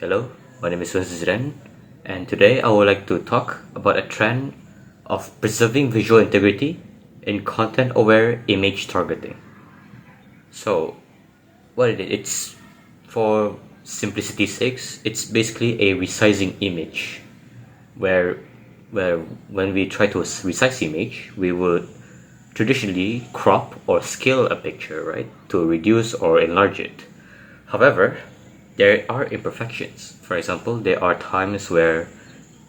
Hello, my name is Ren, and today I would like to talk about a trend of preserving visual integrity in content-aware image targeting. So, what it is, it's for simplicity's sake, it's basically a resizing image, where where when we try to resize image, we would traditionally crop or scale a picture, right, to reduce or enlarge it. However, there are imperfections. For example, there are times where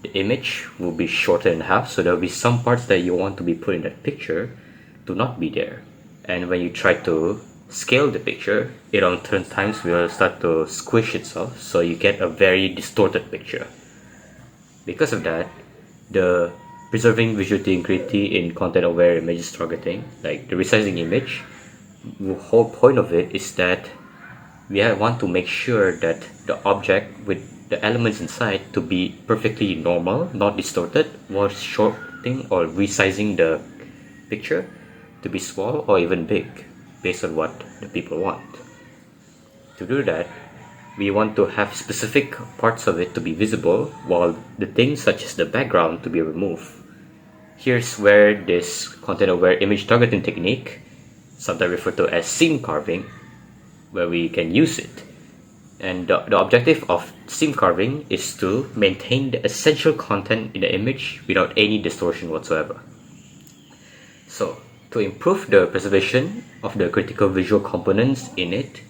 the image will be shorter in half, so there will be some parts that you want to be put in that picture to not be there. And when you try to scale the picture, it on times will start to squish itself, so you get a very distorted picture. Because of that, the preserving visual integrity in content-aware images targeting, like the resizing image, the whole point of it is that we want to make sure that the object with the elements inside to be perfectly normal, not distorted, while shortening or resizing the picture to be small or even big based on what the people want. To do that, we want to have specific parts of it to be visible, while the things such as the background to be removed. Here's where this content-aware image targeting technique, sometimes referred to as seam carving, where we can use it. And the objective of seam carving is to maintain the essential content in the image without any distortion whatsoever. So, to improve the preservation of the critical visual components in it,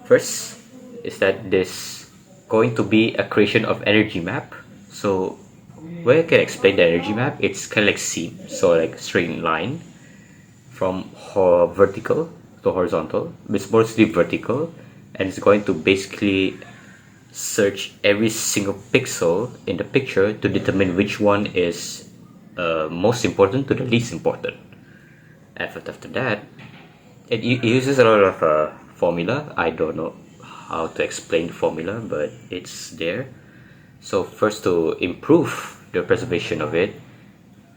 first is that this going to be a creation of energy map. So, where I can explain the energy map, it's kind of like seam, so like straight line from vertical to horizontal. It's mostly vertical, and it's going to basically search every single pixel in the picture to determine which one is most important to the least important. After that, it uses a lot of formula. I don't know how to explain the formula, but it's there. So first, to improve the preservation of it,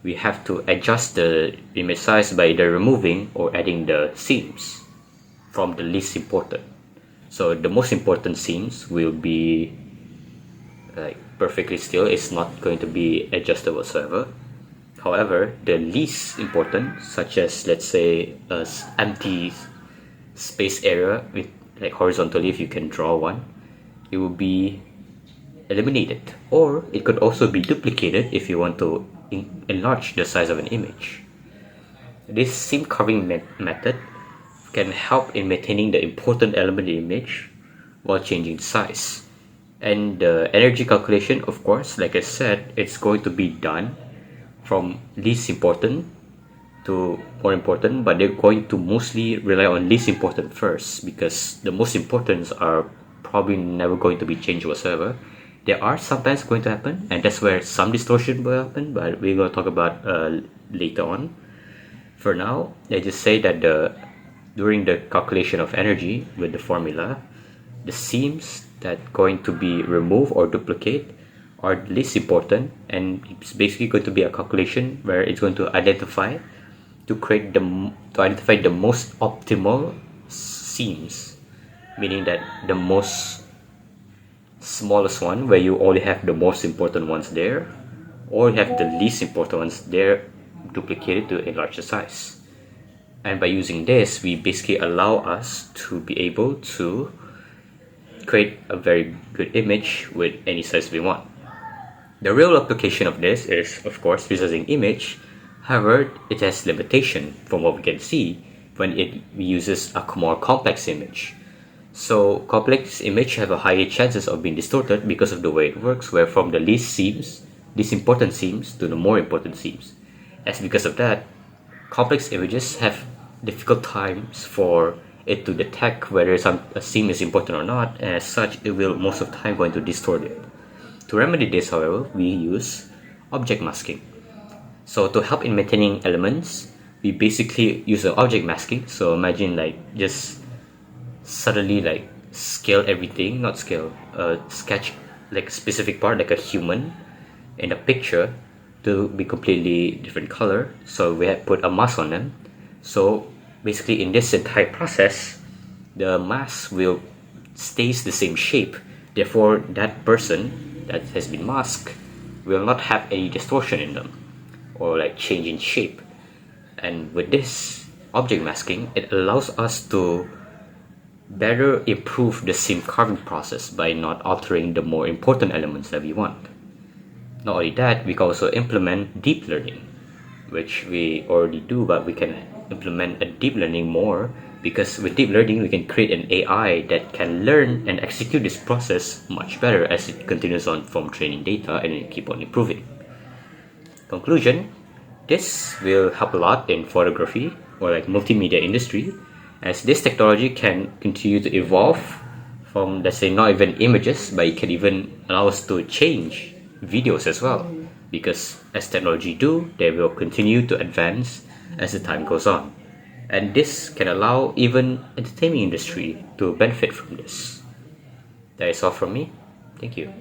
we have to adjust the image size by either removing or adding the seams from the least important. So the most important seams will be like perfectly still, it's not going to be adjusted whatsoever. However, the least important, such as let's say a empty space area with like horizontally, if you can draw one, it will be eliminated, or it could also be duplicated if you want to enlarge the size of an image. This seam carving method can help in maintaining the important element in the image while changing the size. And the energy calculation, of course, like I said, it's going to be done from least important to more important, but they're going to mostly rely on least important first, because the most importants are probably never going to be changed whatsoever. There are sometimes going to happen, and that's where some distortion will happen, but we're going to talk about later on. For now, I just say that during the calculation of energy with the formula, the seams that going to be removed or duplicate are least important, and it's basically going to be a calculation where it's going to identify the most optimal seams, meaning that the most smallest one where you only have the most important ones there, or you have the least important ones there duplicated to enlarge the size. And by using this, we basically allow us to be able to create a very good image with any size we want. The real application of this is, of course, resizing image. However, it has limitation from what we can see when it uses a more complex image. So complex image have a higher chances of being distorted because of the way it works, where from the least important seams to the more important seams. As because of that, complex images have difficult times for it to detect whether a seam is important or not, and as such, it will most of the time going to distort it. To remedy this, however, we use object masking. So to help in maintaining elements, we basically use an object masking. So imagine like just suddenly like scale everything, not scale, sketch like a specific part like a human in a picture to be completely different color. So we have put a mask on them. So basically in this entire process, the mask will stays the same shape, Therefore, that person that has been masked will not have any distortion in them or like change in shape. And with this object masking, it allows us to better improve the scene carving process by not altering the more important elements that we want. Not only that, we can also implement deep learning, which we already do, but we can implement a deep learning more, because with deep learning we can create an AI that can learn and execute this process much better as it continues on from training data and it keep on improving. Conclusion, this will help a lot in photography or like multimedia industry, as this technology can continue to evolve from, let's say, not even images, but it can even allow us to change videos as well, because as technology do, they will continue to advance as the time goes on, and this can allow even entertainment industry to benefit from this. That is all from me. Thank you.